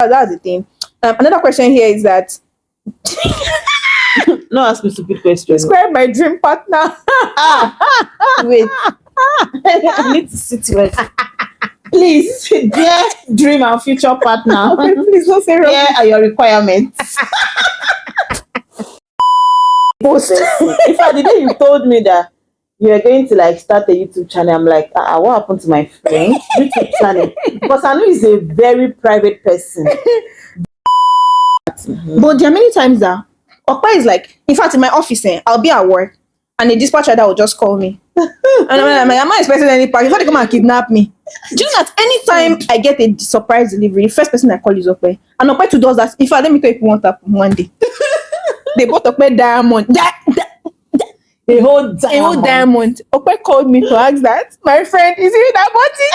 That's the thing. Another question here is that No, ask me stupid questions. describe my dream partner. Wait. I need to sit well. Please, dear dream and future partner. Please don't say wrong. Here are your requirements. Post. In fact, the day you told me that you were going to like start a YouTube channel, I'm like, what happened to my friend? YouTube channel. Because I know he's a very private person. But there are many times that Okpa is like, in fact, in my office, I'll be at work and the dispatcher that will just call me. And I'm like, I'm not expecting any package. Before they come and kidnap me. Do you know that anytime I get a surprise delivery, the first person I call is Okpa. And Okpa too does that. In fact, let me tell you if you want that one day. They bought Okpa diamond. A whole diamond. Okpa called me to ask that. My friend, is it that bought it?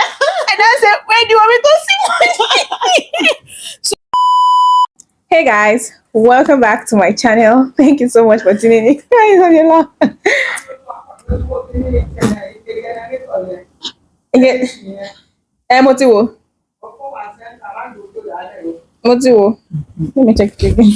And I said, where do you want me to see? So, hey guys, welcome back to my channel. Thank you so much for tuning in. Motivo. Let me check it again.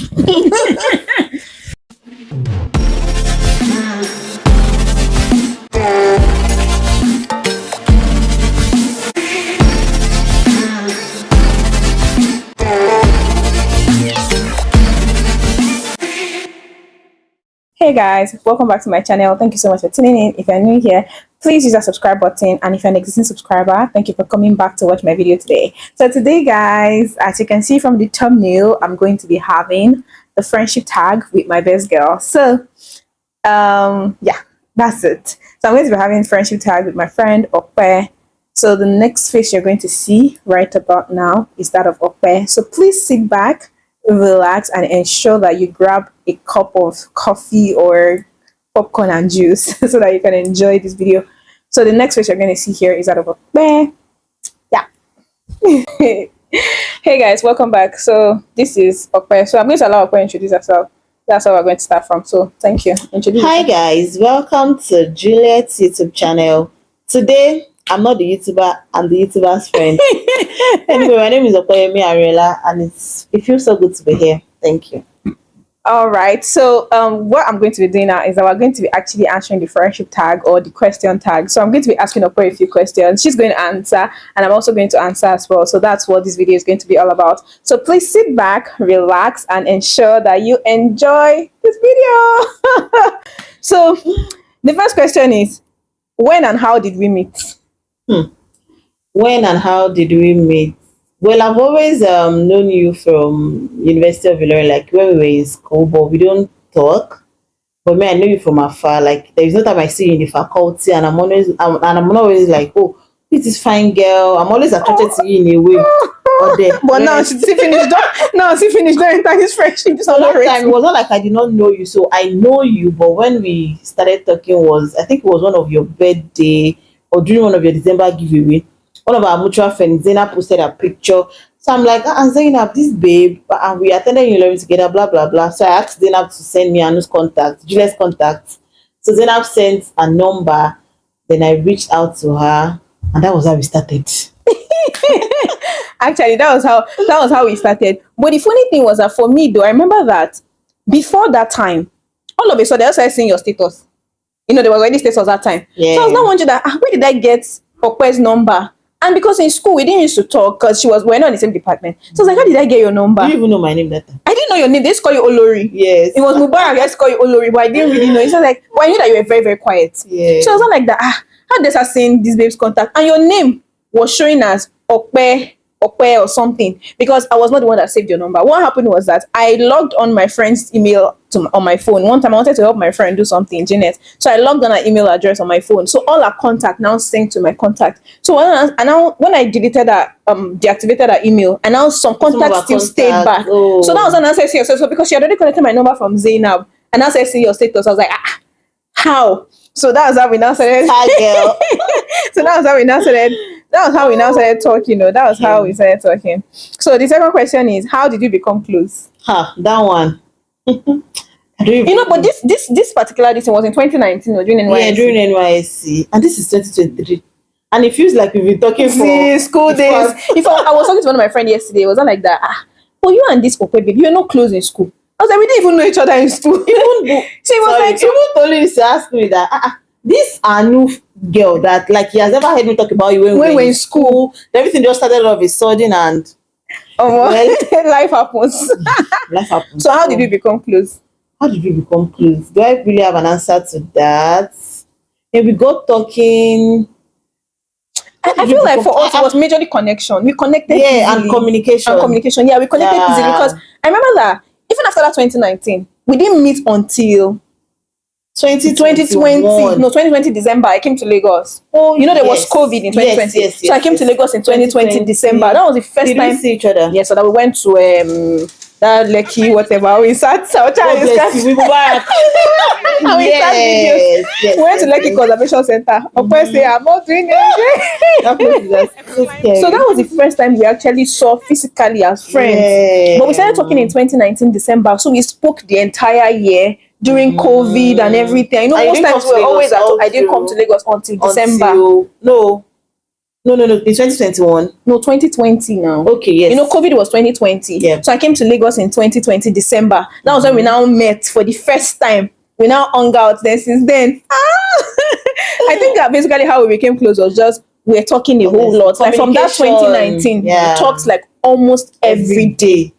Hey guys, welcome back to my channel. Thank you so much for tuning in. If you're new here, please use that subscribe button, and if you're an existing subscriber, thank you for coming back to watch my video today. So today guys, as you can see from the thumbnail, I'm going to be having the friendship tag with my best girl. So yeah, that's it. So I'm going to be having friendship tag with my friend Okpe. So the next face you're going to see right about now is that of Okpe. So please sit back, relax, and ensure that you grab a cup of coffee or popcorn and juice so that you can enjoy this video. So the next face you're going to see here is that of a bear. Yeah. Hey guys, welcome back. So this is Okpe. So I'm going to allow Okpe to introduce herself. That's where we're going to start from. So thank you. Introduce Hi yourself. guys, welcome to Juliet's YouTube channel. Today I'm not the YouTuber, I'm the YouTuber's friend. Anyway, my name is Okoyemi Ariela, and it feels so good to be here. Thank you. All right. So what I'm going to be doing now is that we're going to be actually answering the friendship tag or the question tag. So I'm going to be asking Okpe a few questions. She's going to answer, and I'm also going to answer as well. So that's what this video is going to be all about. So please sit back, relax, and ensure that you enjoy this video. So the first question is, when and how did we meet? When and how did we meet? Well, I've always known you from University of Ilorin, like when we were in school, but we don't talk. But me, I know you from afar. Like there is no time I see you in the faculty, and I'm always like, oh, this is fine girl. I'm always attracted to you in a way. But now she finished. Now she finished the entire his friendship. So last time it was not like I did not know you, so I know you. But when we started talking I think it was one of your birthday or during one of your December giveaway. One of our mutual friends, Zainab, posted a picture. So I'm like, Zainab, this babe, and we attended Ilorin together, blah, blah, blah. So I asked Zainab to send me Anu's contact, Juliet's contact. So Zainab sent a number. Then I reached out to her, and that was how we started. Actually, that was how we started. But the funny thing was that for me, though, I remember that before that time, all of a sudden, I started seeing your status. You know, there was already status that time. Yeah. So I was not wondering that, where did I get Okpe's number? And because in school we didn't used to talk because we're not in the same department. So I was like, how did I get your number? You even know my name that time. I didn't know your name. They used to call you Olori. Yes. It was Mubarak. They used to call you Olori, but I didn't really know. It's just like, well, I knew that you were very, very quiet. Yeah. So I was not like that. How did I send this babe's contact? And your name was showing as Okpe or something, because I was not the one that saved your number. What happened was that I logged on my friend's email on my phone. One time I wanted to help my friend do something, Janet. So I logged on her email address on my phone. So all her contact now synced to my contact. So when I deleted that, deactivated her email, and now some contacts still stayed back. Oh. So that was an answer to yourself. So because she had already connected my number from Zainab, and now said see your status, I was like, how? So that was how we now started. Hi, girl. So that was how we now started. That was how we now started talking. That was how we started talking. So the second question is, how did you become close? That one. But this particular thing was in 2019 or during NYSC. Yeah, during NYSC, and this is 2023. And it feels like we've been talking for school days. In fact, I was talking to one of my friends yesterday. It was not like that. but you and this Okwe babe, you're not close in school. I was like, we didn't even know each other in school. Even So it was sorry, like, even Tolu used to ask me that this Anu girl that like he has never heard me talk about you when we were in school. Everything just started all of a sudden and life happens. life happened. So how did we become close? How did we become close? Do I really have an answer to that? And we got talking. I feel like for us it was majorly connection. We connected Yeah, easily. and communication. And communication. Yeah, we connected easily because I remember that even after that 2019, we didn't meet until 2020. No, 2020 December. I came to Lagos. Oh, you know there was COVID in 2020. Yes, so I came to Lagos in 2020 December. That was the first Did time we see each other? Yeah, so that we went to that Lekki whatever. We sat outside. God bless you. We go back. And we sat videos. Yes, We went to Lekki Conservation Center. Of course, say I'm not doing anything. That place is so scary. So that was the first time we actually saw physically as friends. Yeah. But we started talking in 2019 December. So we spoke the entire year during COVID and everything. You know, And you most didn't times come to we were always Lagos I didn't come to Lagos until December. No. In 2021. No, 2020 now. Okay, yes. You know, COVID was 2020. Yeah. So I came to Lagos in 2020 December. That was when we now met for the first time. We now hung out then since then. I think that basically how we became close was just we were talking a whole lot. Like from that 2019, we talked like almost every day.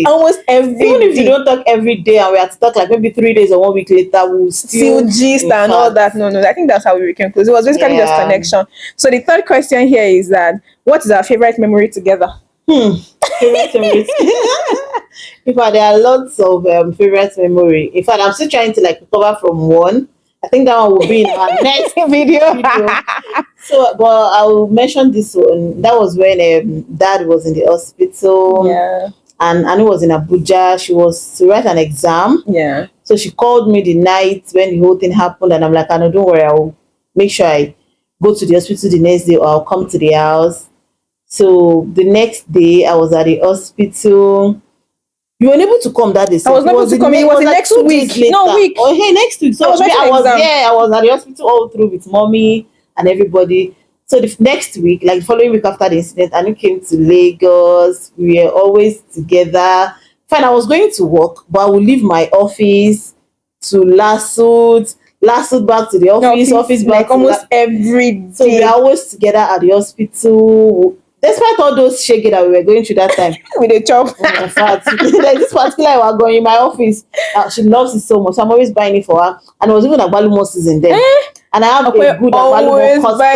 Almost every Even if you don't talk every day and we had to talk like maybe 3 days or 1 week later, we'll still gist and all that. No, I think that's how we became close. It was basically just connection. So the third question here is that what is our favorite memory together? Favorite memories. In fact, there are lots of favorite memory. In fact, I'm still trying to like recover from one. I think that one will be in our next video. So, but I will mention this one. That was when Dad was in the hospital. Yeah. And Anu was in Abuja. She was to write an exam. Yeah. So she called me the night when the whole thing happened, and I'm like, Anu, don't worry, I'll make sure I go to the hospital the next day, or I'll come to the house. So the next day, I was at the hospital. You were able to come that day. I was not able to come. It was the next week. No, week. Oh, hey, next week. So I was at the hospital all through with mommy and everybody. So the next week, like the following week after the incident, Anu came to Lagos. We were always together. Fine, I was going to work, but I would leave my office to Lasut back to the office back like almost every day. So we were always together at the hospital. Despite all those shaking that we were going through that time, with a chop. In fact, like this particular I was going in my office. She loves it so much. I'm always buying it for her. And it was even Agbalumo season then. And I have a good Agbalumo customer.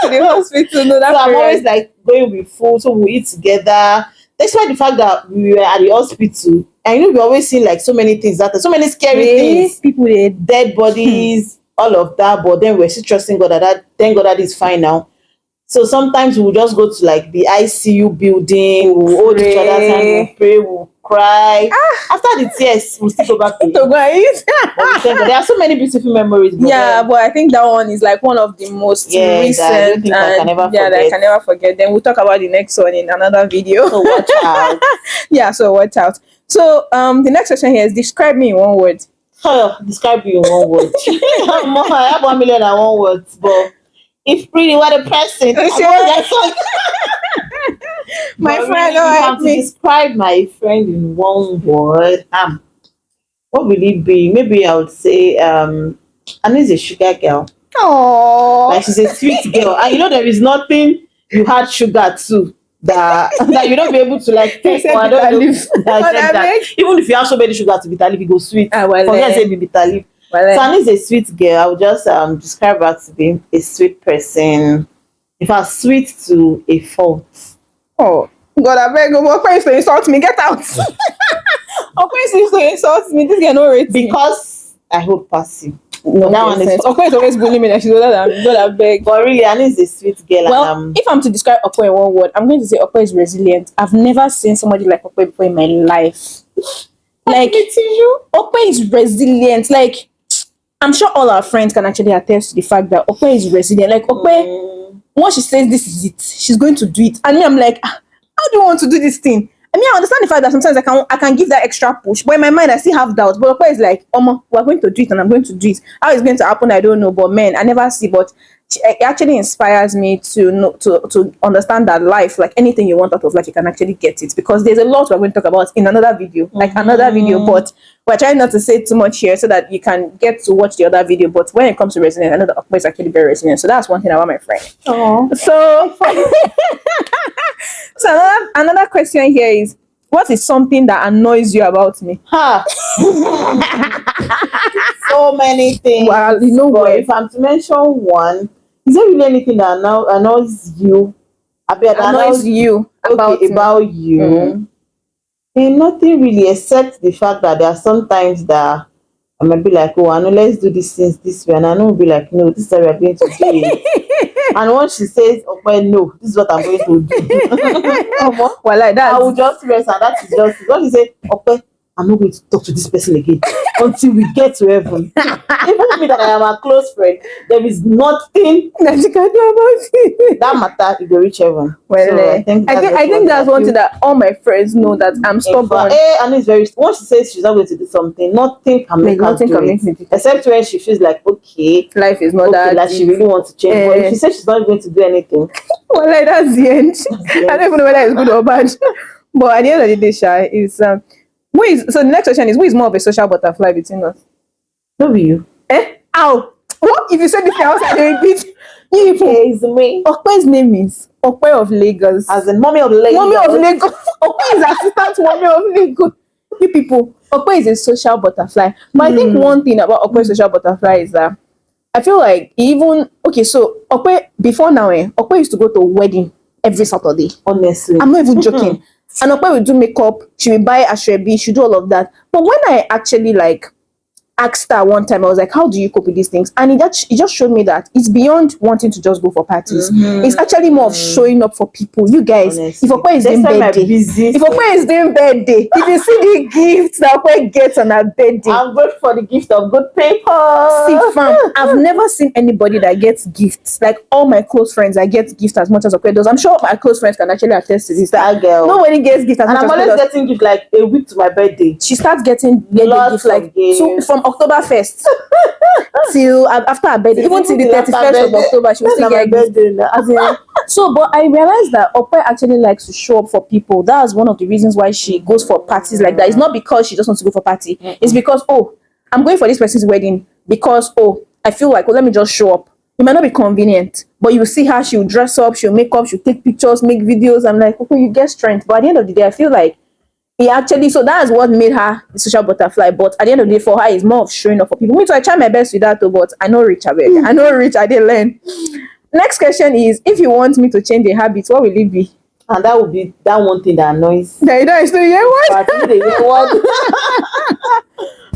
To the hospital. No, that's so I'm always like going with food, so we eat together. Despite the fact that we were at the hospital, and we always see like so many things so many scary things. People dead bodies, all of that. But then we're still trusting God that thank God that is fine now. So sometimes we'll just go to like the ICU building, we'll hold each other's hand, we'll pray, we'll cry. After the tears, we'll still go back to it. There are so many beautiful memories. But I think that one is like one of the most recent that I can never forget. Then we'll talk about the next one in another video. So watch out. So watch out. So the next question here is describe me in one word. Describe you in one word. I have 1 million and one words, but if pretty what a person. My friend, to describe my friend in one word. What will it be? Maybe I would say Anu is a sugar girl. Oh, like she's a sweet girl, and you know there is nothing you had sugar to that you don't be able to like take. Or I don't know, that. Even if you have so many sugar to bitter leaf, it goes sweet. Forget say bitter leaf. So Anu is a sweet girl. I would just describe her to be a sweet person. In fact, sweet to a fault. Oh God, I beg you, Okwe used to insult me. Get out. Okwe used to insult me. This girl no rate because I hold passive. No, that one is Okwe is always bullying me that she's older than me. God, I beg. But really, Anu is a sweet girl. Well, if I'm to describe Okwe in one word, I'm going to say Okwe is resilient. I've never seen somebody like Okwe before in my life. Like Okwe is resilient. Like I'm sure all our friends can actually attest to the fact that Okwe is resilient. Like Okwe, once she says this is it, she's going to do it. And me, I'm like, how do you want to do this thing? I mean, I understand the fact that sometimes I can give that extra push, but in my mind I still have doubts. But Okwe is like, we're going to do it and I'm going to do it. How it's going to happen, I don't know. But man, I never see. But it actually inspires me to know to understand that life, like anything you want out of life, you can actually get it, because there's a lot we're going to talk about in another video, like another video, but we're trying not to say too much here so that you can get to watch the other video. But when it comes to resilience, I know that Okpa is actually very resilient, so that's one thing about my friend. Oh, So so another question here is, what is something that annoys you about me? ha! So many things. Well, you know but what? if I'm to mention one, is there really anything that annoys you? That Annoys you about me? about you? Nothing really, except the fact that there are sometimes that I might be like, oh, I know, let's do this things this way, and I know will be like, no, this is how we are going to do it. And once she says, oh, well, no, this is what I'm going to do. Well, like that, I will just rest, and that is just it. When you say, okay, I'm not going to talk to this person again until we get to heaven. Even me that I am a close friend, there is nothing that you can do about it. that matter if you reach heaven. Well, So I think that's one thing that all my friends know, that I'm stubborn. And it's very, once she says she's not going to do something, nothing can make her do it. Except when she feels like, okay, life is not that like she really wants to change. But if she says she's not going to do anything, well, like that's the end. I don't even know whether it's good or bad. But at the end of the day, Sha, is so the next question is, who is more of a social butterfly between us? no be you. Ow! What if you said this thing outside the repeat? It's me. Okpe's name is Okpe of Lagos. As in mommy of Lagos. Mommy of Lagos. Okpe is assistant mommy of Lagos. You people, Okpe is a social butterfly. But I think one thing about Okpe's social butterfly is that I feel like so Okpe before now, Okpe used to go to a wedding every Saturday. Honestly. I'm not even joking. And Okpe will do makeup, she will buy ashrebi, she do all of that. But when I actually asked her one time, I was like, how do you cope with these things? And it just showed me that it's beyond wanting to just go for parties. It's actually more of showing up for people. You guys, honestly, if Okpe is doing birthday, if you see the gifts that Okpe gets on her birthday, I'm good for the gift of good paper. See, fam, I've never seen anybody that gets gifts. Like all my close friends, I get gifts as much as Okpe does. I'm sure my close friends can actually attest to this. That girl. Nobody gets gifts as and much I'm as always Okpe does. getting gifts like a week to my birthday. She starts getting Lots gifts like from October 1st till after her birthday, even till the 31st of October, she will still get gifts. So, but I realized that Okpe actually likes to show up for people. That's one of the reasons why she goes for parties like that. It's not because she just wants to go for party. It's because, I'm going for this person's wedding because, I feel like, let me just show up. It might not be convenient, but you see her, she'll dress up, she'll make up, she'll take pictures, make videos. I'm like, okay, you get strength. But at the end of the day, I feel like so that's what made her the social butterfly. But at the end of the day, for her, it's more of showing up for people. Me too, I try my best with that too, but I know rich, I know rich, I didn't learn. Next question is, if you want me to change a habit, what will it be? And that would be that one thing that annoys. That you don't still hear what?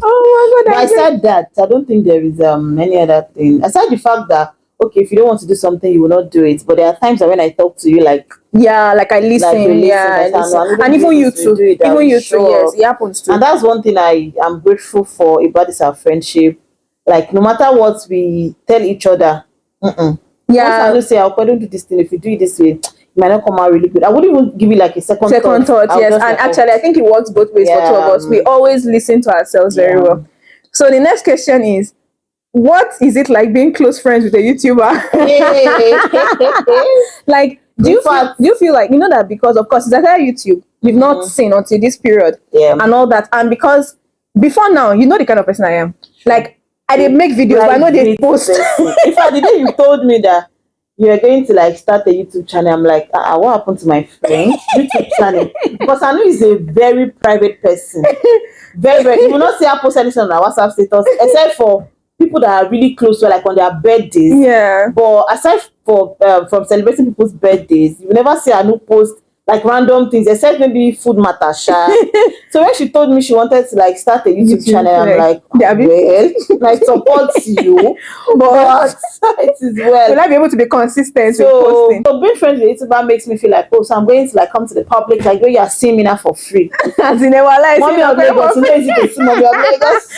Oh my God! I said that. I don't think there is any other thing aside the fact that if you don't want to do something, you will not do it. But there are times that when I talk to you, like I listen, I listen. And even you too, yes, it happens too. And that's one thing I am grateful for about this our friendship. Like no matter what we tell each other, once I say, "I'll don't do this thing. If you do it this way, it might not come out really good." I wouldn't even give you like a second thought. Yes, and actually, I think it works both ways for two of us. We always listen to ourselves very well. So the next question is, what is it like being close friends with a YouTuber? Like, do you feel like, that because of course it's either YouTube you've not seen until this period and all that, and because before now the kind of person I am, like I did make videos, but I know they post. In fact, the day you told me that you are going to start a YouTube channel, I'm like, what happened to my friend YouTube channel? Because I know he's a very private person. Very, very. You will not see her post anything on our WhatsApp status, except for people that are really close to her, like on their birthdays. Yeah. But aside from celebrating people's birthdays, you will never see her no post like random things, except maybe food matter. So when she told me she wanted to start a YouTube channel, I'm like, well, support you, but it is well. Will I be able to be consistent with posting? So being friends with YouTuber makes me feel like, so I'm going to come to the public, like you are seeing me now for free. As in never lies. Mommy of Lagos, Mommy of Lagos.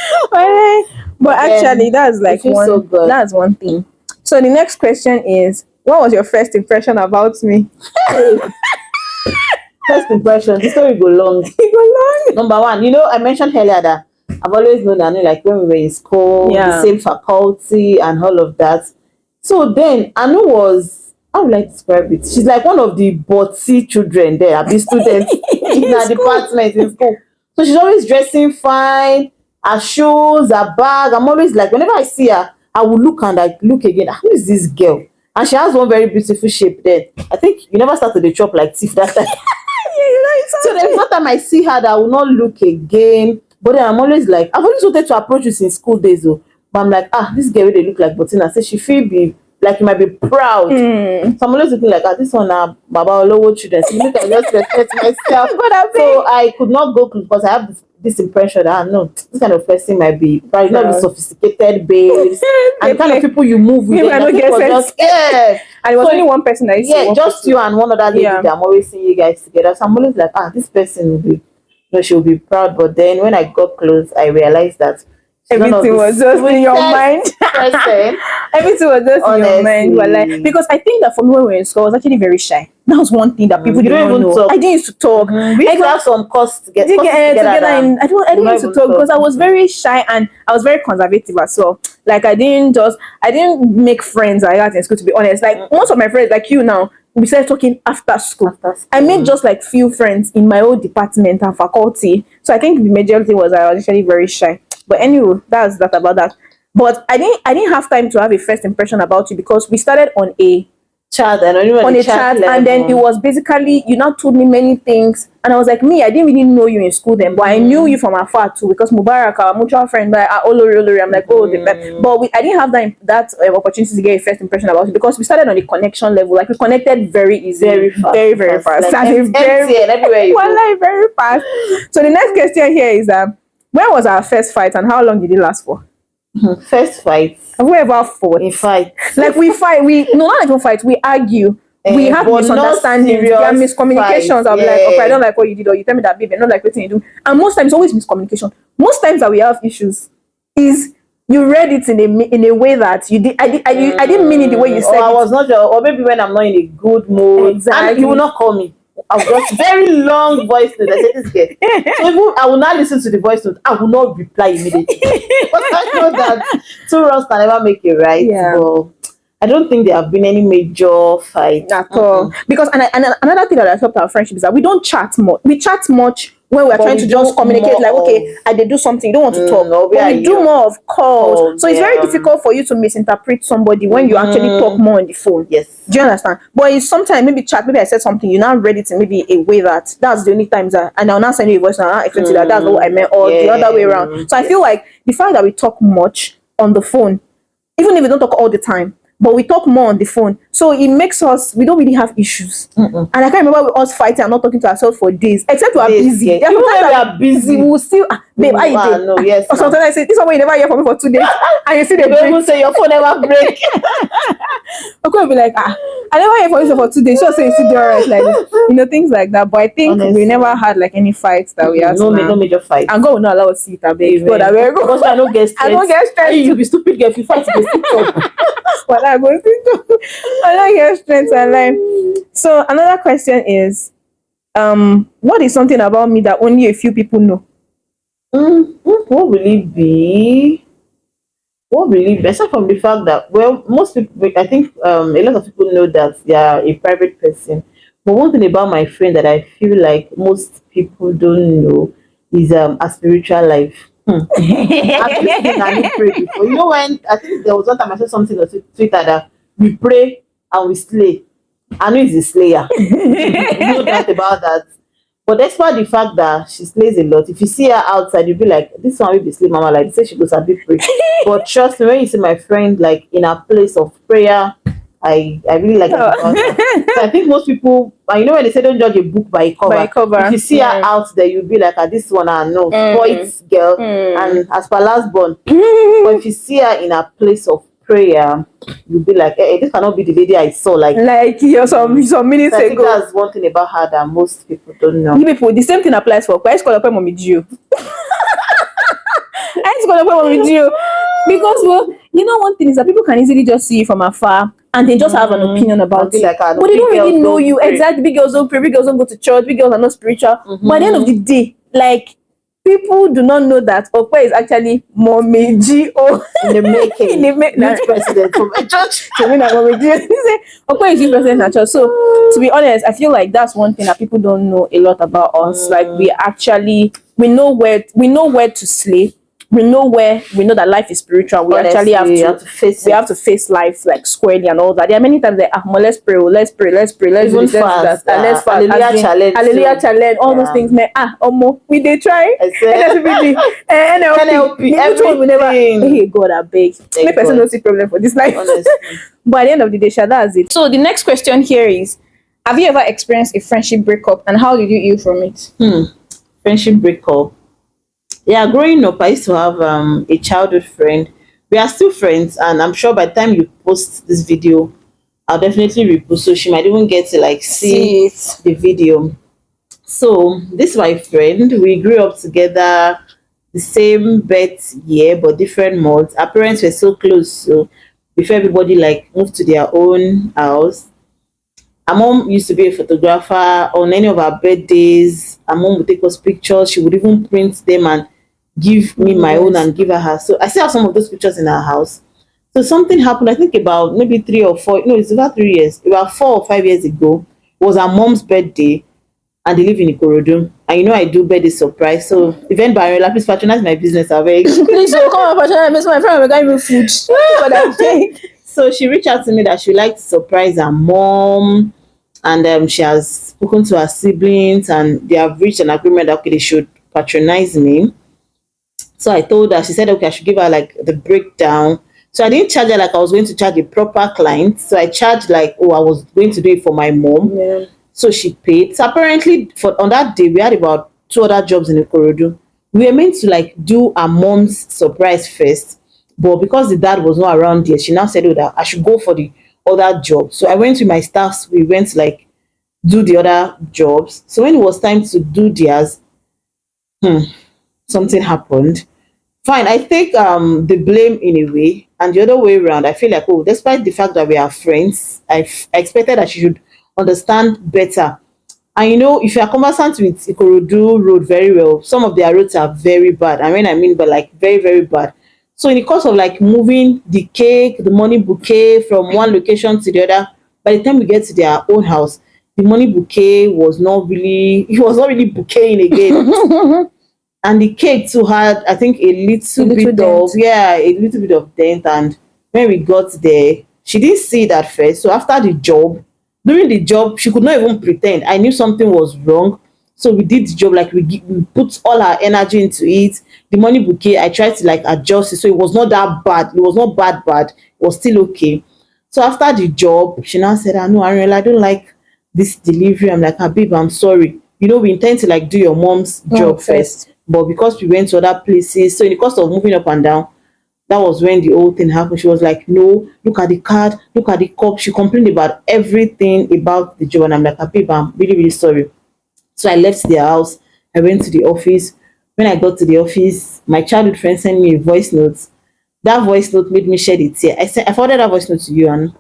But actually, that's one. So good. That's one thing. So the next question is, what was your first impression about me? First impression, the story go long. Number one, I mentioned earlier that I've always known that, when we were in school, the same faculty and all of that. So then Anu was, how would I describe it? She's like one of the botsy children there, abi students in her department in school. So she's always dressing fine, her shoes, her bag. I'm always like, whenever I see her, I will look and I look again. Who is this girl? And she has one very beautiful shape there. I think you never started the chop like thief that time. So the first time I see her, that I will not look again. But then I'm always like, I've always wanted to approach this in school days though. But I'm like, this girl they look like Botina. So she feel be like you might be proud. So I'm always looking like, this one Baba Olowo children. So look, I just respect myself. So I could not go because I have this impression that no, this kind of person might be probably not the sophisticated babes and the kind of people you move with. I don't get sense. And it was only one person that just you and one other lady that I'm always seeing you guys together. So I'm always like, this person will be, she will be proud. But then when I got close, I realized that everything was just in your mind. Everything was just in your mind. But like, because I think that for me when we were in school, I was actually very shy. That was one thing that people didn't even know. Talk. I didn't used to talk. We used to have some course together. And I didn't used to talk because I was very shy and I was very conservative as well. Like I didn't make friends like that in school, to be honest. Like most of my friends, like you now, we started talking after school. I made just like few friends in my own department and faculty. So I think the majority was I was actually very shy. But anyway, that's that about that. But I didn't have time to have a first impression about you because we started on a chat and then it was basically you now told me many things and I was like, I didn't really know you in school then, but I knew you from afar too because Mubarak, our mutual friend, but Olori, I'm like, but I didn't have that opportunity to get a first impression about you because we started on a connection level. Like we connected very easily, very fast. Like everywhere you go. Very fast. So the next question here is when was our first fight and how long did it last for? First fight. Have we ever fought? In fight. Like we fight. Not even fight. We argue. We have misunderstandings. There are miscommunications. I'm like, okay, I don't like what you did, or you tell me that, baby, I don't like what you do. And most times, always miscommunication. Most times that we have issues is you read it in a way that you did. I didn't mean it the way you said. I was not, or maybe when I'm not in a good mood, and you will not call me. I've got very long voice note. I said this girl. So even I will not listen to the voice note. I will not reply immediately. But I know that two wrongs can never make a right. Yeah. But I don't think there have been any major fights at all. Because and another thing that has helped our friendship is that we don't chat much. We chat much when we're trying to just communicate. Like, okay, I did do something. You don't want to talk. But we do more of calls. So it's very difficult for you to misinterpret somebody when you actually talk more on the phone. Yes. Do you understand? But it's sometimes maybe chat. Maybe I said something. You now read it in maybe a way that's the only times that, and I'll now send you a voice and I'll explain to you that that's what I meant, or the other way around. So I feel like the fact that we talk much on the phone, even if we don't talk all the time, but we talk more on the phone, so it makes us, we don't really have issues. And I can't remember us fighting and not talking to ourselves for days, except we are busy. Even when we are busy, we will still babe, how you doing? No, yes. Or sometimes I say, this one you never hear from me for 2 days, and you see the break. People say your phone never break. I'm going to be like, I never hear from you for 2 days. She'll say, see, alright, like things like that. But I think honestly, we never had like any fights that we had. No major fights. And God will not allow us to see it, babe. God, because I don't get strength. I don't get strength. You be stupid girl if you fight to be stupid. Well, I go I don't get strength and life. So another question is, what is something about me that only a few people know? What will it be? Aside from the fact that, well, most people, I think a lot of people know that they are a private person. But one thing about my friend that I feel like most people don't know is a spiritual life. I pray before. You know, when I think there was one time I said something on Twitter that we pray and we slay. I know he's a slayer. No doubt about that. But despite the fact that she slays a lot, if you see her outside, you'll be like, this one will be slay mama. Like, say she goes a bit pray. But trust me, when you see my friend like in a place of prayer, I really like it about her. So I think most people, you know, when they say don't judge a book by a cover, if you see her out there, you'll be like, this one I know, boys, girl, and as per last born. But if you see her in a place of prayer, you'll be like, hey, this cannot be the lady I saw like some minutes so I ago. think that's one thing about her that most people don't know. You people, the same thing applies for I call up mommy Gio. I call up mommy Gio. Because, well, you know, one thing is that people can easily just see you from afar and they just have an opinion about you. Like, but they don't really know you. Exactly. Big girls don't pray, big girls don't go to church, big girls are not spiritual. But at the end of the day, like, people do not know that Okwe is actually Mommy G.O. In the making. In the Youth president for my church. So when I'm Mommy G.O. Okwe is youth president in our church. So to be honest, I feel like that's one thing that people don't know a lot about us. Like we know where to slay. We know that life is spiritual. We Honestly, actually you have to face we it. have to face life like squarely and all that. There are many times like let's pray, let's do this, Even let's fast, let's fast, hallelujah as in, challenge hallelujah too. challenge, all those Yeah. things. Man, we they try. I said- NLPD, NLP, NLP, which one we never. everything. Hey God, I beg. Thank Make person God. no see problem for this life. Honestly. But at the end of the day, Sha, that's it. So the next question here is: have you ever experienced a friendship breakup, and how did you heal from it? Friendship breakup. Yeah, growing up, I used to have a childhood friend. We are still friends, and I'm sure by the time you post this video, I'll definitely repost, so she might even get to like see it. the video. So this is my friend. We grew up together, the same birth year but different months. Our parents were so close, so before everybody like moved to their own house, our mom used to be a photographer. On any of our birthdays, our mom would take us pictures. She would even print them and give me my own and give her. So I still have some of those pictures in our house. So something happened, I think about maybe 3 or 4, no, it's about 3 years, about 4 or 5 years ago. It was our mom's birthday, and they live in Ikorodu. And you know I do birthday surprise. So event barrier, please patronize my business, I beg. Please, so come on, patronize me. So my friend will give me food. For that day. So she reached out to me that she would like to surprise her mom, and she has spoken to her siblings, and they have reached an agreement that okay, they should patronize me. So I told her, she said, okay, I should give her like the breakdown. So I didn't charge her like I was going to charge a proper client. So I charged like, oh, I was going to do it for my mom. Yeah. So she paid. So apparently on that day, we had about 2 other jobs in Ikorodu. We were meant to like do our mom's surprise first. But because the dad was not around yet, she now said, oh, that I should go for the other job. So I went with my staffs. We went to like do the other jobs. So when it was time to do theirs, something happened. Fine, I take the blame in a way, and the other way around, I feel like, oh, despite the fact that we are friends, I expected that she should understand better. And you know, if you are conversant with Ikorodu Road very well, some of their roads are very bad. And when I mean by like very, very bad. So in the course of like moving the cake, the money bouquet from one location to the other, by the time we get to their own house, the money bouquet was not really, it was not really bouqueting again. And the cake too had, I think, a little bit of, yeah, a little bit of dent. And when we got there, she didn't see it at first. So after the job, during the job, she could not even pretend. I knew something was wrong. So we did the job, like we put all our energy into it. The money bouquet, I tried to like adjust it. So it was not that bad. It was not bad. It was still okay. So after the job, she now said, no, Ariel, I don't like this delivery. I'm like, babe, I'm sorry. You know, we intend to like do your mom's job first. But because we went to other places, so in the course of moving up and down, that was when the whole thing happened. She was like, no, look at the card, look at the cup. She complained about everything about the job. And I'm like, babe, I'm really, really sorry. So I left their house. I went to the office. When I got to the office, my childhood friend sent me a voice note. That voice note made me shed a tear. I forwarded that voice note to you, and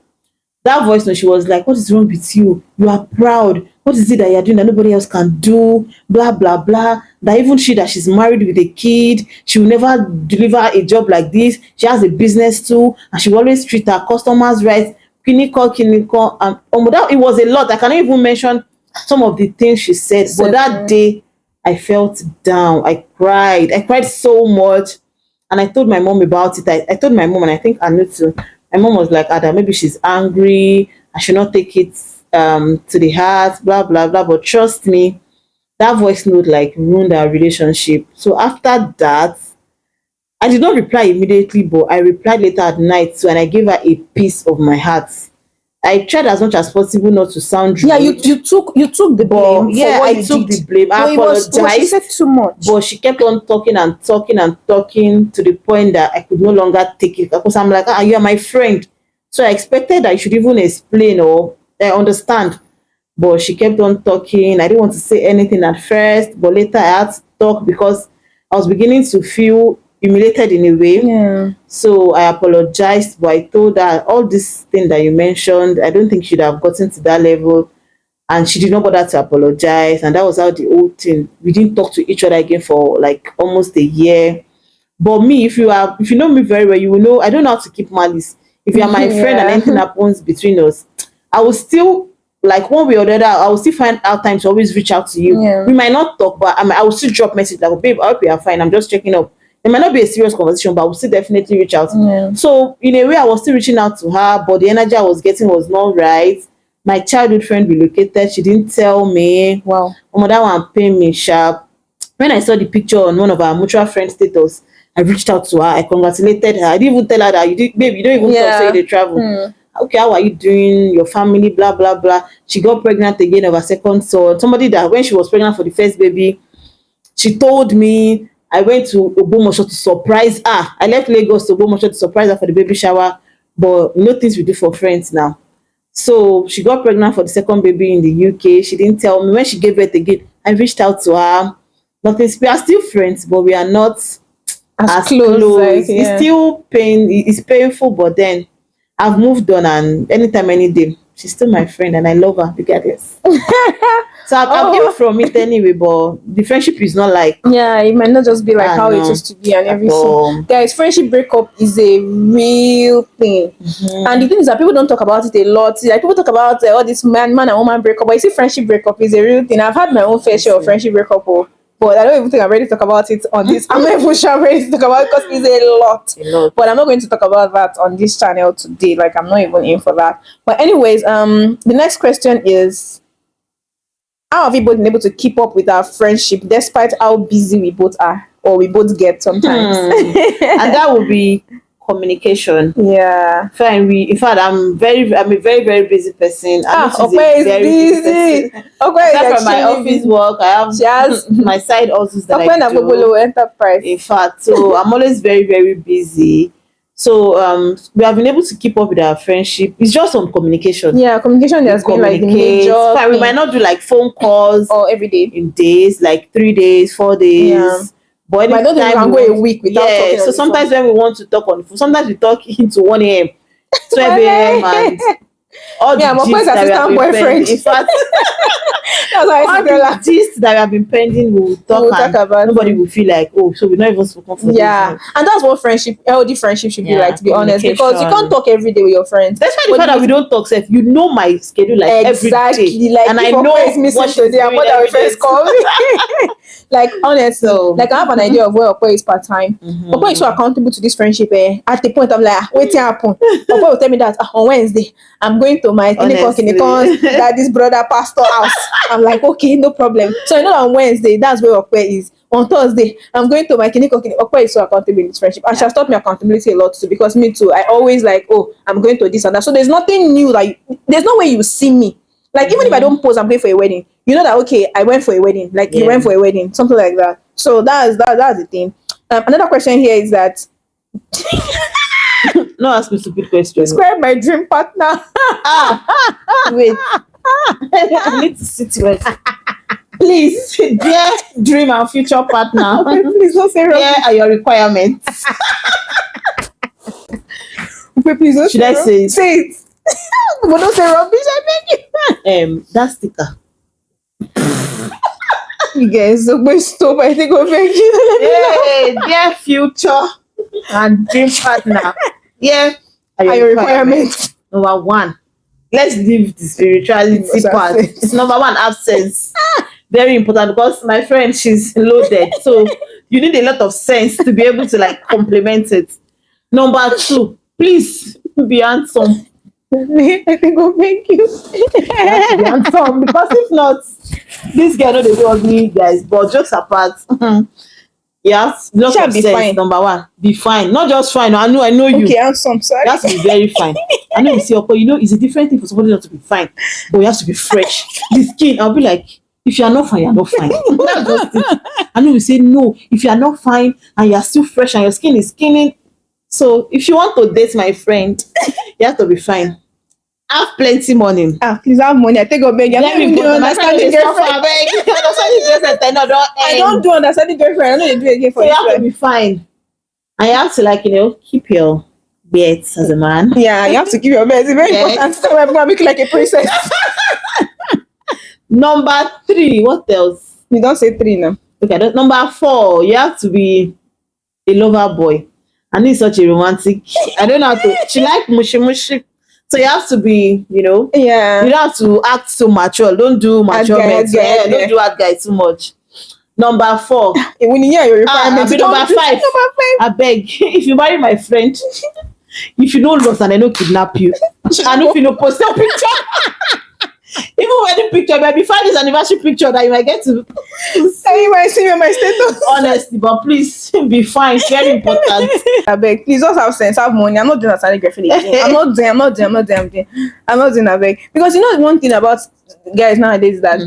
that voice note, she was like, what is wrong with you? You are proud. What is it that you're doing that nobody else can do? Blah, blah, blah. That even she, that she's married with a kid, she will never deliver a job like this. She has a business too, and she will always treat her customers right. Clinical. That, it was a lot. I cannot even mention some of the things she said. But that day, I felt down. I cried so much. And I told my mom about it. I told my mom, and I think I knew too. My mom was like, Ada, maybe she's angry. I should not take it to the heart, blah, blah, blah. But trust me, that voice note like ruined our relationship. So after that, I did not reply immediately, but I replied later at night. So, and I gave her a piece of my heart. I tried as much as possible not to sound rude. Yeah, you took the blame. Yeah, I took the blame. I apologized. She said too much. But she kept on talking and talking and talking to the point that I could no longer take it. Because I'm like, you are my friend. So I expected that I should even explain or understand. But she kept on talking. I didn't want to say anything at first. But later I had to talk because I was beginning to feel humiliated in a way. Yeah. So I apologized, but I told her all this thing that you mentioned, I don't think she should have gotten to that level. and she did not bother to apologize, and that was how the whole thing. We didn't talk to each other again for like almost a year. But me, if you know me very well, you will know I don't know how to keep malice. If you are my friend and Yeah. anything happens between us, I will still, like, one way or the other, I will still find out time to always reach out to you. Yeah. We might not talk, but I will still drop message like, babe, I hope you are fine. I'm just checking up. It might not be a serious conversation, but I will still definitely reach out. Yeah. So in a way, I was still reaching out to her, but the energy I was getting was not right. My childhood friend relocated. She didn't tell me. Wow. That one pain me sharp. When I saw the picture on one of our mutual friend status, I reached out to her. I congratulated her. I didn't even tell her that babe, you don't even talk, say they travel. Okay, how are you doing? Your family, blah blah blah. She got pregnant again of her second son. Somebody that when she was pregnant for the first baby, she told me. I went to Ogbomoso to surprise her. I left Lagos to Ogbomoso to surprise her for the baby shower. But you know things we do for friends now. So she got pregnant for the second baby in the UK. She didn't tell me. When she gave birth again, I reached out to her. Nothing. We are still friends, but we are not as close. Like, It's yeah. still it's painful, but then I've moved on, and anytime, any day, she's still my friend, and I love her regardless. So I've healed from it anyway, but the friendship is not like, Yeah, it might not just be like how it no, used to be and at everything. all. Guys, friendship breakup is a real thing. And the thing is that people don't talk about it a lot. Like people talk about all this man and woman breakup, but you see, friendship breakup is a real thing. I've had my own fair share of friendship breakup, but I don't even think I'm ready to talk about it on this. I'm not even sure I'm ready to talk about it because it's a lot. But I'm not going to talk about that on this channel today. Like I'm not even in for that. But anyways, the next question is, how have we both been able to keep up with our friendship despite how busy we both are or we both get sometimes? And that would be communication. Yeah. Fine. In fact, I'm a very, very busy person. Okwe is busy. Okwe is Apart from my office work, I have She has my side hustles that Okwe I na do. Gogolo enterprise. In fact, so I'm always very, very busy. So we have been able to keep up with our friendship. It's just on communication. Yeah, communication has been like the major Fine, we thing. might not do like phone calls or every day. in days, like 3 days, 4 days. Yeah. But I don't think we can go a week without talking. So sometimes when we want to talk on the phone, sometimes we talk into 1 a.m., 12 a.m. and all the I'm Okwe's that we have assistant been boyfriend. pending. In fact, That's why all the gist that we have been pending, we will talk, and about nobody it. will feel like, oh, so we're not even spoken for Yeah, this. and that's what friendship, healthy friendship should be like, to be honest, because you can't talk every day with your friends. That's why the fact that we don't talk, Seth, you know my schedule like exactly, every day. like and if I know Okwe is missing what she's today, I'm doing what our every friends day. call me. Like honestly, like I have an idea of where Okwe is part time. Okwe is so accountable to this friendship. At the point I'm like, waiting happen. Okwe will tell me that on Wednesday I'm going to my Kinikon that this brother pastor house. I'm like, okay, no problem. So I know on Wednesday that's where Okwe is. On Thursday, I'm going to my Kinikon. Okwe is so accountable in this friendship, and she has taught me accountability a lot too. Because me too, I always like, oh, I'm going to this and that. So there's nothing new. Like there's no way you see me. Like even if I don't post, I'm going for a wedding. You know that okay, I went for a wedding. Like you went for a wedding, something like that. So that's the thing. Another question here is that no, ask me stupid questions. describe my dream partner. Wait, I need to sit well. Please, dear dream and future partner, Please don't say wrong. here are your requirements. Please don't Should I wrong. say it? Say it. But don't say rubbish. I beg you. That sticker. You guys, so go stop. I think we're very Hey, dear future and dream partner, here are your requirements. Number 1, let's leave the spirituality part. It's number 1, absence. Very important, because my friend, she's loaded, so you need a lot of sense to be able to like complement it. Number 2, please be handsome. I think I'll make you. Be handsome, because if not, this girl know they do ugly guys. But jokes apart, yes, lots of be sense. fine. Number 1, be fine, not just fine. I know you. Okay, handsome. Sorry. You have to be very fine. I know you say, okay, you know, it's a different thing for somebody not to be fine, but you have to be fresh. The skin, I'll be like, if you are not fine, you're not fine. That's just it. I know you say no. If you are not fine and you are still fresh and your skin is skinning, so if you want to date my friend, you have to be fine. Have plenty money. Please have money. I take a beg. I don't do understanding girlfriend. I know you do it again for so you. You have to be fine. And you have to, like, keep your beards as a man. Yeah, you have to keep your beard. It's very important. So I'm gonna make you like a princess. Number 3, what else? You don't say 3 now. Okay, number 4, you have to be a lover boy. And he's such a romantic. I don't know how to. She like mushy mushy. So you have to be, Yeah. you don't have to act so mature. Don't do mature men. Don't do hard guy too much. Number 4. When you hear your requirements, number 5. I beg, if you marry my friend, if you know lost and I don't kidnap you, and if you know post a picture. Even wedding picture, maybe 5 years anniversary picture that you might get to see. You might see me on my status. Honestly, but please be fine. Very important. I beg, please just have sense, have money. I'm not doing that calligraphy again. I'm not doing that beg. Because one thing about guys nowadays is that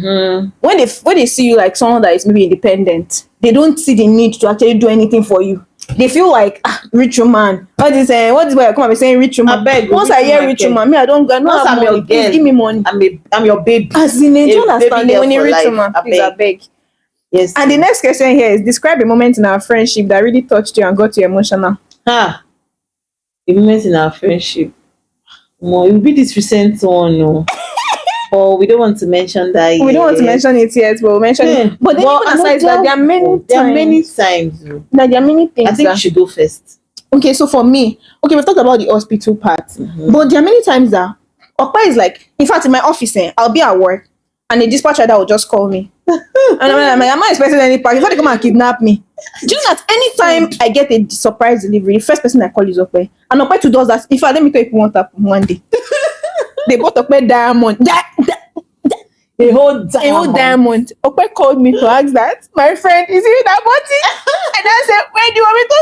when they see you like someone that is maybe independent, they don't see the need to actually do anything for you. They feel like rich woman. What is why I come and be saying rich woman? I beg. Once I hear rich woman, me I don't have money. Please give me money. I'm your baby. As in, do you understand? When you rich woman, please I beg. Yes. And the next question here is, describe a moment in our friendship that really touched you and got you emotional. A moment in our friendship. It will be this recent one, no. Or we don't want to mention that yet. We don't want to mention it yet, but we'll mention it. But then even aside that, there are many times. That there are many things. I think you should go first. Okay, so for me, we've talked about the hospital part. But there are many times that Okpa is like, in fact, in my office, I'll be at work and the dispatch rider will just call me. And I'm like, I'm not expecting any package. Before they come and kidnap me. Do you know that anytime I get a surprise delivery, the first person I call is Okpa. And Okpa too does that. In fact, let me tell you what happened one day. They bought Okpa diamond. A whole diamond. Okpa called me to ask that. My friend, is it that bought it? And I said, where do you want me to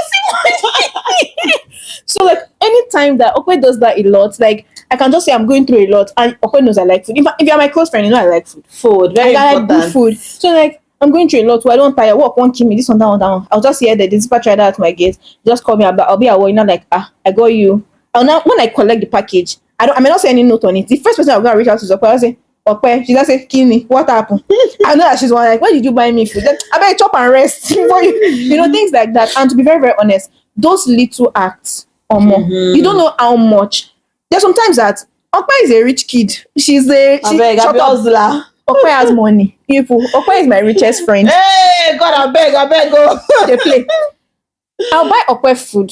see? So like anytime that Okpa does that a lot, like I can just say I'm going through a lot, and Okpa knows I like food. If you're my close friend, you know I like food. Very important. I like good food. So like I'm going through a lot. I don't tire. Work won't kill me. This one, that one, that one. I'll just hear the dispatch rider at my gate. Just call me. I'll be at work. Like I got you. Now when I collect the package, I may not say any note on it. The first person I'm gonna reach out to is Okpa. I'll say, Okpa. She just say, Kill me. What happened? I know that she's one like, why did you buy me food? Then I better chop and rest. Things like that. And to be very, very honest, those little acts or more, you don't know how much. There's sometimes that Okpa is a rich kid. She's Okpa has money. Okpa is my richest friend. Hey, God, I beg, go. They play. I'll buy Okpa food.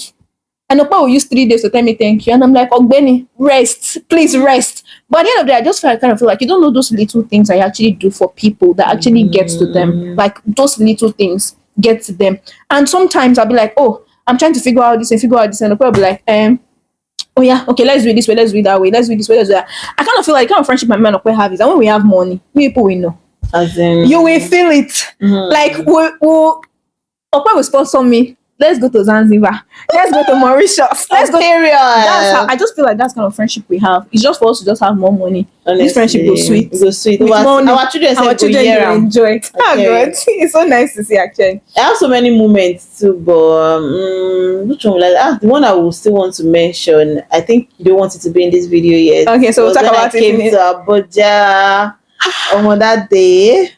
And Okpa will use 3 days to tell me thank you. And I'm like, Ogbeni, rest. Please rest. But at the end of the day, I just kind of feel like you don't know those little things I actually do for people that actually gets to them. Like those little things get to them. And sometimes I'll be like, oh, I'm trying to figure out this. And Okpa will be like, oh yeah, okay, let's do it this way, let's do it that way, let's do it this way, let's do that. I kind of feel like the kind of friendship my man Okpa have is that when we have money, people will know. As in, you will feel it. Like Okpa will sponsor me. Let's go to Zanzibar. Let's go to Mauritius. Let's go. That's how I just feel like that's kind of friendship we have. It's just for us to just have more money. Honestly, this friendship goes sweet. It goes sweet. Our children will enjoy it. Oh God, it's so nice to see actually. I have so many moments too, but which one? Like the one I will still want to mention. I think you don't want it to be in this video yet. Okay, so we'll talk about it. Came to Abuja on that day.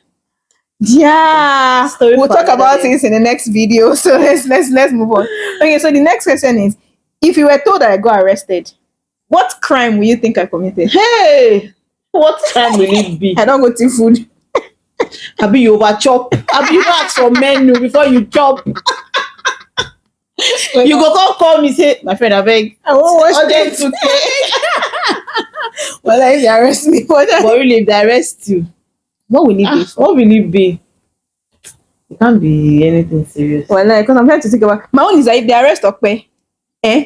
Yeah, we'll talk about it in the next video. So let's move on. Okay, so the next question is, if you were told that I got arrested, what crime will you think I committed? Hey, what crime will it be? I don't go to food. Abi you over chop. Abi you ask for menu before you chop. You go call me say, my friend, I beg. I won't watch them today. Well, if they arrest me for that. But really, if they arrest you, what will it be? What will it be? It can't be anything serious. Well, because I'm trying to think about my own is that if they arrest Okpa,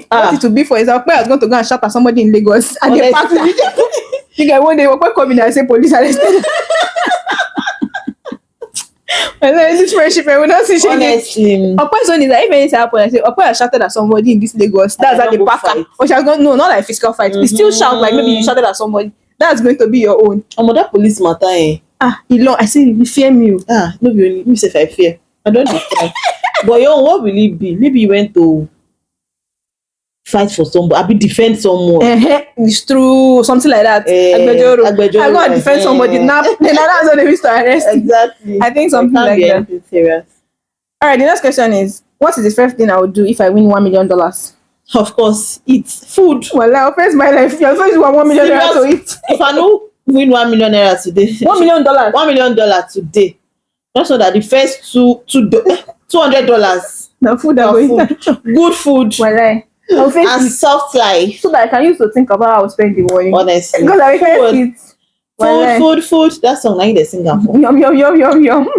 what it will be for is Okpa is going to go and shout at somebody in Lagos and they pack you guys one day Okpa come in and say police arrested. Well, this friendship I will not see honestly. Okpa's own is that if anything happen, I say Okpa has shouted at somebody in this Lagos. That's how they pack her. Or she has gone no, not like physical fight. You still shout like maybe you shouted at somebody. That's going to be your own. That police matter. I say you fear me. No be only me say if I fear. I don't understand. But what will it be? Maybe you went to fight for somebody, I be defend someone. It's true, something like that. Agbejoro. I go and defend somebody. Now that's when they used to arrest. Exactly. I think something like that. Serious. All right, the next question is, what is the first thing I would do if I win $1 million? Of course, eat food. Well, I'll face my life. You're supposed to want $1 million to eat. If I know win 1 million naira today. $1 million. $1 million today. Just know that the first $200 The food that for going food, good food, well, I'll face and it soft life. so that I can use to think about how I'll spend the money. Honestly, Because I can't eat. food. That song, now you dey sing am. Yum yum yum yum yum.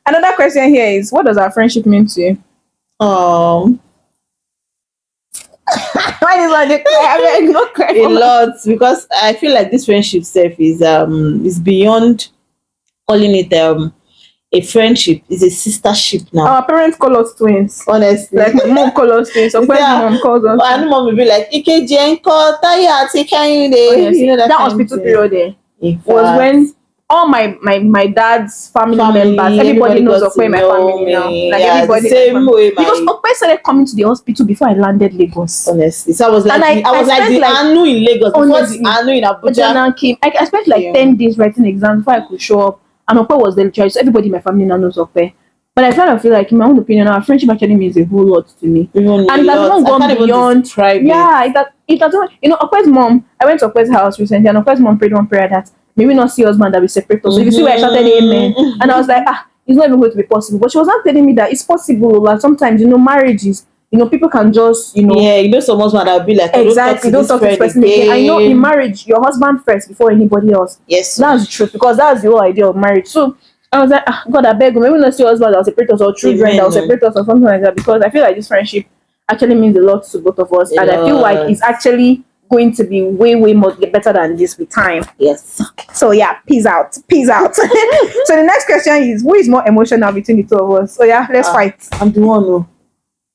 Another question here is, what does our friendship mean to you? Why is like I mean, not cry A lot, because I feel like this friendship self is beyond calling it a friendship. It's a sistership now. Our parents call us twins. Honestly, Like my mom calls us twins. Of course, Yeah. mom calls us. And mom will be like, Ikeji enko, Taya, you Honestly, know that kind of hospital thing. period there In was fact, when all my dad's family members, everybody knows got Okpe to in my know family now. me. Like Yeah, everybody. the same way Because my, Okpe started coming to the hospital before I landed Lagos. honestly. So I was like, And I was like spent the like, Anu in Lagos before honestly, the Anu in Abuja. Jana came. I spent like Yeah. 10 days writing exams before I could show up. And Okpe was the lecturer, so everybody in my family now knows Okpe. But I kind of feel like, in my own opinion, our friendship actually means a whole lot to me. Even And it has lots. not I gone can't even beyond. describe Yeah, it has not. You know, Okwe's mom. I went to Okwe's house recently, and Okwe's mom prayed one prayer that maybe not see husband that we separate us. So you see where I shouted amen, and I was like, it's not even going to be possible. But she was not telling me that it's possible. Like sometimes, marriages. People can just, Yeah, some husband that will be like, exactly, don't talk to this person again. And in marriage, your husband first before anybody else. Yes, That's the truth, because that's the whole idea of marriage. So I was like, God, I beg you, maybe not see husband that will separate us, or children that will separate us, or something like that. Because I feel like this friendship actually means a lot to both of us, and I feel like it's actually going to be way, way more better than this with time. Yes. So yeah, peace out. So the next question is, who is more emotional between the two of us? So yeah, let's fight. I'm the one who.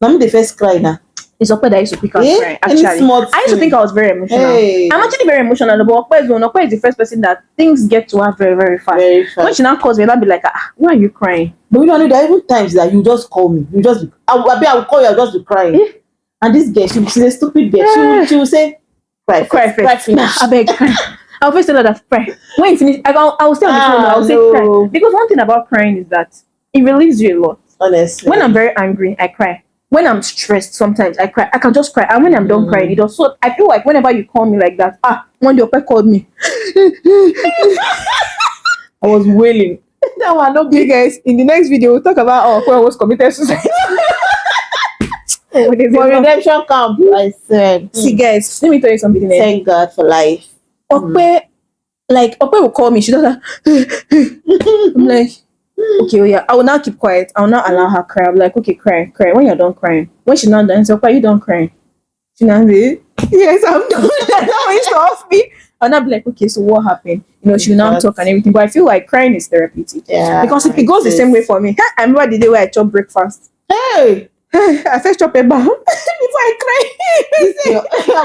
I'm the first cry now. It's Okpe that used to pick up cry. Actually, I used to think I was very emotional. Hey. I'm actually very emotional, but Okpe is the first person that things get to her very, very fast. Very fast. When she now calls me, I'll be like, why are you crying? But there are even times that you just call me. You just, I will call you. I'll just be crying. And this girl, she's a stupid girl. She will say, cry first. Cry finish. I beg, cry. I'll first tell her that cry. When you finish, I'll stay on the phone. I'll say cry. Because one thing about crying is that it relieves you a lot. Honestly. When I'm very angry, I cry. When I'm stressed, sometimes I cry. I can just cry. And when I'm done crying, it does. So I feel like whenever you call me like that, one day Okpe called me. I was wailing. No, I'm not good, guys. In the next video, we'll talk about how Okpe was committed suicide. For redemption camp, I said. See, guys, let me tell you something. Thank God for life. Okpe will call me. She does that. I'm like, okay, oh yeah. I will now keep quiet. I will not allow her cry. I'm like, okay, cry. When you're done crying. When she's not done, so why are you done crying? She now say, yes, I'm done. Now it's off me. I'll not be like, okay, so what happened? She will now talk and everything. But I feel like crying is therapeutic. Yeah. Because it goes the same way for me. I remember the day where I chopped breakfast. Hey! I first chop a bar before I cry.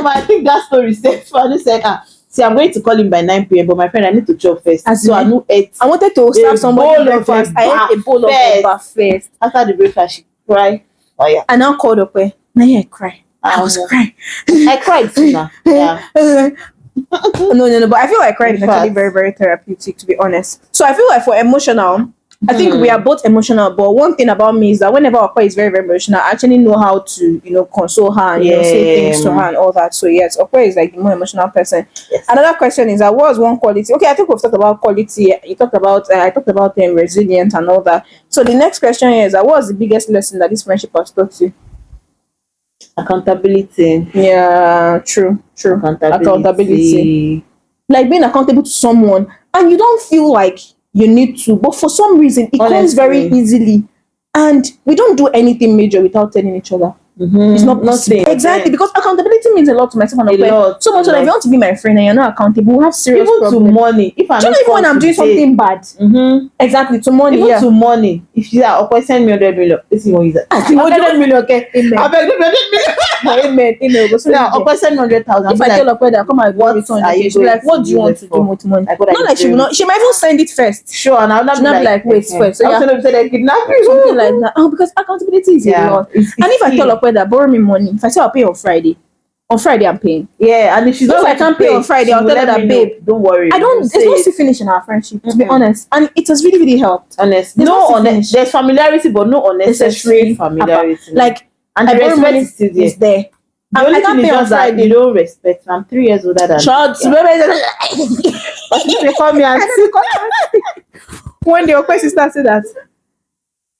I think that story said, Father said, see, I'm going to call him by 9 p.m. But my friend, I need to chop first. So I knew it. I wanted to serve somebody breakfast. I ate a bowl of eba first. After the breakfast, she cried. Oh yeah. I now called Okpe. Now I cry. I was crying. I cried too now. Yeah. No. But I feel like crying is actually very, very therapeutic, to be honest. So I feel like for emotional, I think we are both emotional, but one thing about me is that whenever Okpe is very, very emotional, I actually know how to, console her and say things to her and all that. So yes, Okpe is like the more emotional person. Yes. Another question is that, what is one quality? Okay, I think we've talked about quality. You talked about I talked about them resilient and all that. So the next question is that, what was the biggest lesson that this friendship has taught you? Accountability. Yeah, true. Accountability. Like being accountable to someone, and you don't feel like you need to, but for some reason it comes very easily, and we don't do anything major without telling each other. It's not possible. Exactly, because accountability means a lot to myself and Okpe. So much that if you want to be my friend and you're not accountable, we'll have serious problems. To money. If I even when I'm doing something bad, exactly, to money. Even to money. If you say, Okpe, send me 100 million, this is what you say. 100 million, okay? Amen. Amen. Okpe, send me 100,000. If I tell Okpe that come and go return, she'll be like, what do you want to do with money? Not like she will not. She might even send it first. Sure, and I'll not be like, wait first. So yeah, something like that. Because accountability is a lot. And if I tell Okpe that borrow me money, if I say I'll pay on Friday I'm paying. Yeah, and if she's not, if I can't pay on Friday, I'll tell her that, babe, don't worry. There's no still finish in our friendship, to be honest. And it has really, really helped. Honestly. There's familiarity, but no unnecessary familiarity. Like, and the respect is there. The only I can't thing pay is on just like Friday. they don't respect. I'm 3 years older than Shots, you. baby. But they call me auntie. One day, Okwe's sister said that.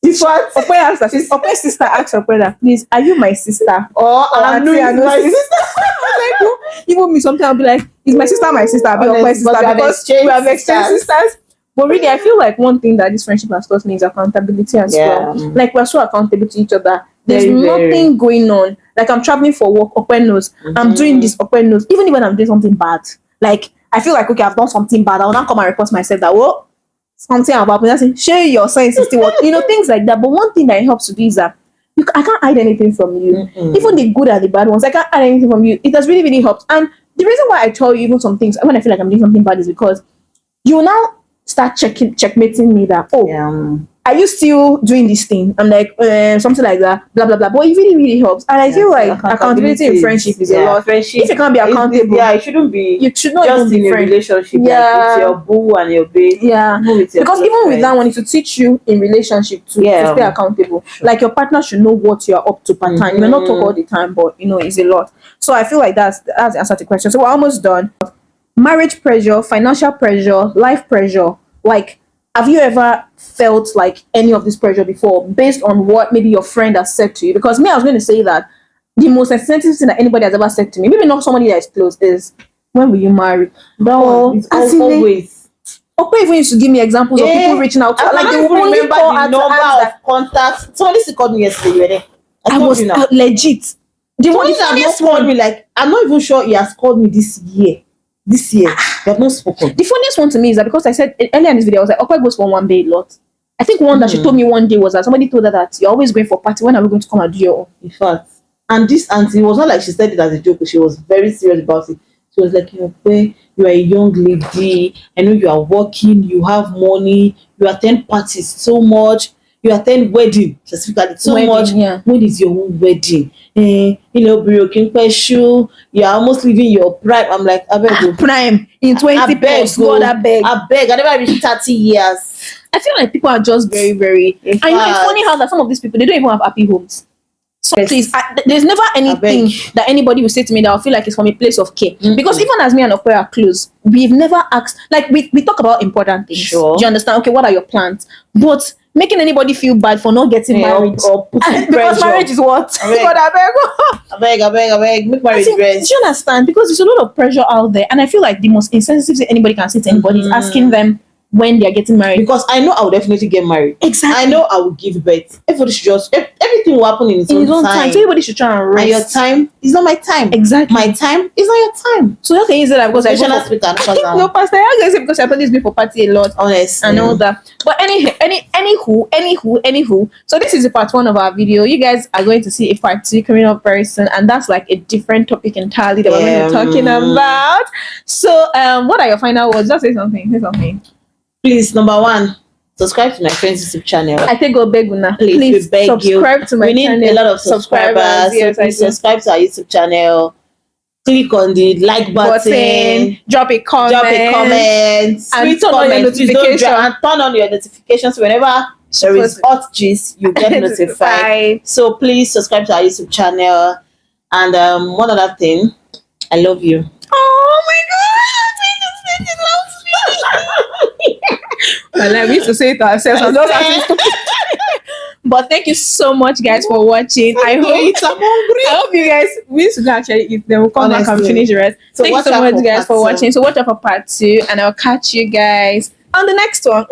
This what? Okwe's sister asked Okwe that, please, are you my sister? Or Auntie, Anu I is know my sister. sister. I was like, no. Even me, sometimes I'll be like, is my sister my sister? I'll be Okwe's Honest, sister but because we have exchanged sisters. But really, I feel like one thing that this friendship has taught me is accountability as well. Like, we're so accountable to each other. There's nothing going on. Like, I'm traveling for work, Okwe knows. I'm doing this, Okwe knows. Even when I'm doing something bad, like, I feel like, okay, I've done something bad. I will not come and report myself that, well, something about me. I say, share your sense is still what, things like that. But one thing that helps to do is that I can't hide anything from you. Even the good and the bad ones, I can't hide anything from you. It has really, really helped. And the reason why I tell you even some things when I feel like I'm doing something bad is because you now start checkmating me that, are you still doing this thing? I'm like, something like that, blah, blah, blah. But it really, really helps. And I feel like accountability in friendship is a lot. Friendship, if you can't be accountable, it shouldn't be. You should not just even be in a relationship. Like with your boo and your babe. Because even with that one, it will teach you in relationship to stay accountable. Like your partner should know what you are up to part time. You may not talk all the time, but it's a lot. So I feel like that's the answer to the question. So we're almost done. Marriage pressure, financial pressure, life pressure. Like, have you ever felt like any of this pressure before based on what maybe your friend has said to you? Because me, I was going to say that the most expensive thing that anybody has ever said to me, maybe not somebody that is close, is, when will you marry? No, it's always. Okwe even used to give me examples of people reaching out to her. Like, they will only call her the number to of contacts. Somebody still called me yesterday. You were there. I was legit. The one that called me, like, I'm not even sure he has called me this year. This year, they have not spoken. The funniest one to me is that because I said earlier in this video, I was like, Okwe goes for one day a lot. I think one that she told me one day was that somebody told her that you're always going for party. When are we going to come and do your own? In fact, and this auntie, it was not like she said it as a joke, but she was very serious about it. She was like, Okwe, you are a young lady. I know you are working, you have money, you attend parties so much, you attend wedding specifically so much. When is your own wedding? You are almost living your prime. I'm like, I beg, prime in 20 plus. God, I beg. I never reached 30 years. I feel like people are just very, very. It's funny how that some of these people, they don't even have happy homes. So please, there's never anything that anybody will say to me that I feel like it's from a place of care. Because even as me and Okwe are close, we've never asked, like, we talk about important things. Sure. Do you understand? Okay, what are your plans? But making anybody feel bad for not getting married or putting because marriage is what? I beg, make marriage rest. Do you understand? Because there's a lot of pressure out there, and I feel like the most insensitive thing anybody can say to anybody is asking them when they're getting married. Because I know I will definitely get married. Exactly. I know I will give birth. Everybody should just everything will happen in its own time. So everybody should try and rest. And your time is not my time. Exactly. My time is not your time. So how can you say that because I go no, Pastor, how can you say because I always go for party a lot? Honest. And all that. But anywho. So this is a part 1 of our video. You guys are going to see a part 2 coming up very soon, and that's like a different topic entirely that we're going to be talking about. So what are your final words? Just say something. Say something. Please, number 1, subscribe to my friend's YouTube channel. I think go beg una. Please beg subscribe to my channel. We need a lot of subscribers. Yes, so please subscribe to our YouTube channel. Click on the like button. Drop a comment. And turn on your notifications. And turn on your notifications whenever there is hot gist, you get notified. So please subscribe to our YouTube channel. And one other thing, I love you. Oh my God! We used to say it to ourselves. But thank you so much, guys, for watching. I hope you guys, we used to actually eat them. We'll come back and finish the rest. So thank you so much, guys, for watching. So watch out for part 2, and I'll catch you guys on the next one.